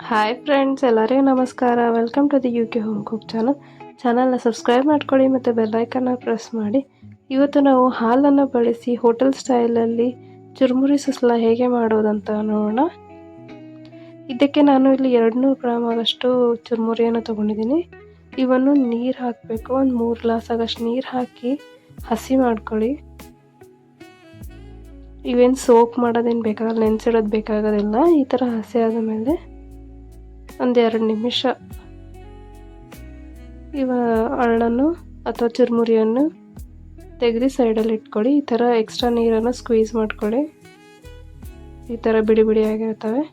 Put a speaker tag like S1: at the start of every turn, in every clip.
S1: Hi friends, ಎಲ್ಲರಿಗೂ ನಮಸ್ಕಾರ. Welcome to the UK home cook ಚಾನಲ್ನ ಸಬ್ಸ್ಕ್ರೈಬ್ ಮಾಡ್ಕೊಳ್ಳಿ ಮತ್ತು ಬೆಲ್ಲೈಕನ್ನ ಪ್ರೆಸ್ ಮಾಡಿ. ಇವತ್ತು ನಾವು ಹಾಲನ್ನು ಬಳಸಿ ಹೋಟೆಲ್ ಸ್ಟೈಲಲ್ಲಿ ಚುರುಮುರಿ ಸುಸ್ಲಾ ಹೇಗೆ ಮಾಡೋದಂತ ನೋಡೋಣ. ಇದಕ್ಕೆ ನಾನು ಇಲ್ಲಿ 200 ಗ್ರಾಮ್ ಆಗಷ್ಟು ಚುರುಮುರಿಯನ್ನು ತೊಗೊಂಡಿದ್ದೀನಿ. ಇವನ್ನು ನೀರು ಹಾಕಬೇಕು. ಒಂದು 3 ಗ್ಲಾಸ್ ಆಗಷ್ಟು ನೀರು ಹಾಕಿ ಹಸಿ ಮಾಡ್ಕೊಳ್ಳಿ. ಇವೇನು ಸೋಕ್ ಮಾಡೋದೇನು ಬೇಕಾಗಲ್ಲ, ನೆನೆಸಿಡೋದು ಬೇಕಾಗೋದಿಲ್ಲ. ಈ ಥರ ಹಸಿ ಆದ ಮೇಲೆ ಒಂದು 2 ನಿಮಿಷ ಹಣ್ಣನ್ನು ಅಥವಾ ಚುರುಮುರಿಯನ್ನು ತೆಗೆದು ಸೈಡಲ್ಲಿ ಇಟ್ಕೊಳ್ಳಿ. ಈ ಥರ ಎಕ್ಸ್ಟ್ರಾ ನೀರನ್ನು ಸ್ಕ್ವೀಸ್ ಮಾಡ್ಕೊಳ್ಳಿ. ಈ ಥರ ಬಿಡಿ ಬಿಡಿಯಾಗಿರ್ತವೆ.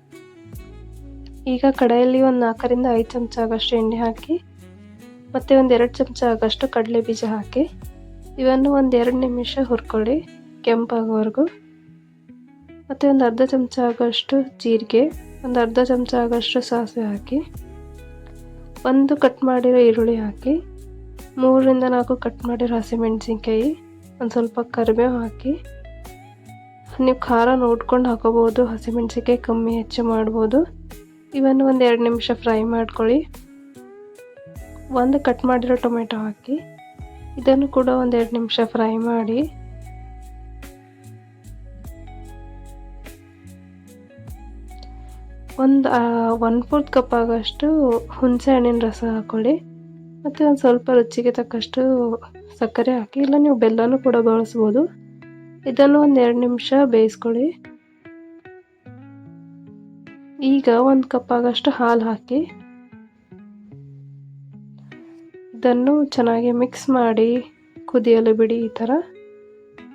S1: ಈಗ ಕಡಾಯಲ್ಲಿ ಒಂದು 4 ರಿಂದ 5 ಚಮಚ ಆಗಷ್ಟು ಎಣ್ಣೆ ಹಾಕಿ ಮತ್ತು ಒಂದು 2 ಚಮಚ ಆಗಷ್ಟು ಕಡಲೆ ಬೀಜ ಹಾಕಿ ಇವನ್ನು ಒಂದು 2 ನಿಮಿಷ ಹುರ್ಕೊಳ್ಳಿ ಕೆಂಪಾಗೋವರೆಗೂ. ಮತ್ತು ಒಂದು ಅರ್ಧ ಚಮಚ ಆಗಷ್ಟು ಜೀರಿಗೆ, ಒಂದು ಅರ್ಧ ಚಮಚ ಆಗಷ್ಟು ಸಾಸಿವೆ ಹಾಕಿ, ಒಂದು ಕಟ್ ಮಾಡಿರೋ ಈರುಳ್ಳಿ ಹಾಕಿ, 3 ರಿಂದ 4 ಕಟ್ ಮಾಡಿರೋ ಹಸಿಮೆಣಸಿನ್ಕಾಯಿ, ಒಂದು ಸ್ವಲ್ಪ ಕರಿಬೇವು ಹಾಕಿ. ನೀವು ಖಾರ ನೋಡ್ಕೊಂಡು ಹಾಕೋಬೋದು, ಹಸಿಮೆಣಸಿನ್ಕಾಯಿ ಕಮ್ಮಿ ಹೆಚ್ಚು ಮಾಡ್ಬೋದು. ಇವನ್ನು ಒಂದು 2 ನಿಮಿಷ ಫ್ರೈ ಮಾಡ್ಕೊಳ್ಳಿ. ಒಂದು ಕಟ್ ಮಾಡಿರೋ ಟೊಮೆಟೊ ಹಾಕಿ ಇದನ್ನು ಕೂಡ ಒಂದು 2 ನಿಮಿಷ ಫ್ರೈ ಮಾಡಿ. ಒಂದು 1/4 ಕಪ್ ಆಗಷ್ಟು ಹುಣಸೆ ಹಣ್ಣಿನ ರಸ ಹಾಕ್ಕೊಳ್ಳಿ. ಮತ್ತು ಒಂದು ಸ್ವಲ್ಪ ರುಚಿಗೆ ತಕ್ಕಷ್ಟು ಸಕ್ಕರೆ ಹಾಕಿ, ಇಲ್ಲ ನೀವು ಬೆಲ್ಲನೂ ಕೂಡ ಬಳಸ್ಬೋದು. ಇದನ್ನು ಒಂದು 2 ನಿಮಿಷ ಬೇಯಿಸ್ಕೊಳ್ಳಿ. ಈಗ 1 ಕಪ್ ಆಗಷ್ಟು ಹಾಲು ಹಾಕಿ ಇದನ್ನು ಚೆನ್ನಾಗಿ ಮಿಕ್ಸ್ ಮಾಡಿ ಕುದಿಯಲು ಬಿಡಿ. ಈ ಥರ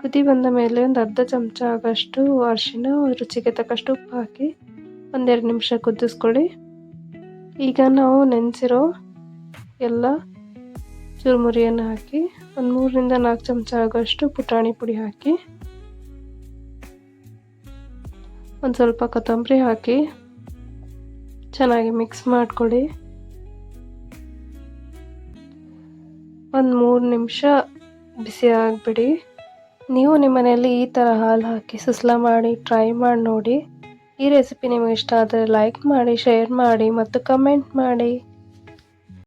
S1: ಕುದಿ ಬಂದ ಮೇಲೆ ಒಂದು ಅರ್ಧ ಚಮಚ ಆಗಷ್ಟು ಅರಿಶಿನ, ರುಚಿಗೆ ತಕ್ಕಷ್ಟು ಉಪ್ಪು ಹಾಕಿ ಒಂದು 2 ನಿಮಿಷ ಕುದಿಸ್ಕೊಳ್ಳಿ. ಈಗ ನಾವು ನೆನೆಸಿರೋ ಎಲ್ಲ ಚುರುಮುರಿಯನ್ನು ಹಾಕಿ ಒಂದು 3 ರಿಂದ 4 ಚಮಚ ಆಗಷ್ಟು ಪುಟಾಣಿ ಪುಡಿ ಹಾಕಿ, ಒಂದು ಸ್ವಲ್ಪ ಕೊತ್ತಂಬರಿ ಹಾಕಿ ಚೆನ್ನಾಗಿ ಮಿಕ್ಸ್ ಮಾಡ್ಕೊಳ್ಳಿ. ಒಂದು 3 ನಿಮಿಷ ಬಿಸಿ ಆಗಿಬಿಡಿ. ನೀವು ನಿಮ್ಮ ಮನೆಯಲ್ಲಿ ಈ ಥರ ಹಾಲು ಹಾಕಿ ಸುಸ್ಲಾ ಮಾಡಿ ಟ್ರೈ ಮಾಡಿ ನೋಡಿ. ಈ ರೆಸಿಪಿ ನಿಮಗೆ ಇಷ್ಟ ಆದರೆ ಲೈಕ್ ಮಾಡಿ, ಶೇರ್ ಮಾಡಿ ಮತ್ತು ಕಮೆಂಟ್ ಮಾಡಿ.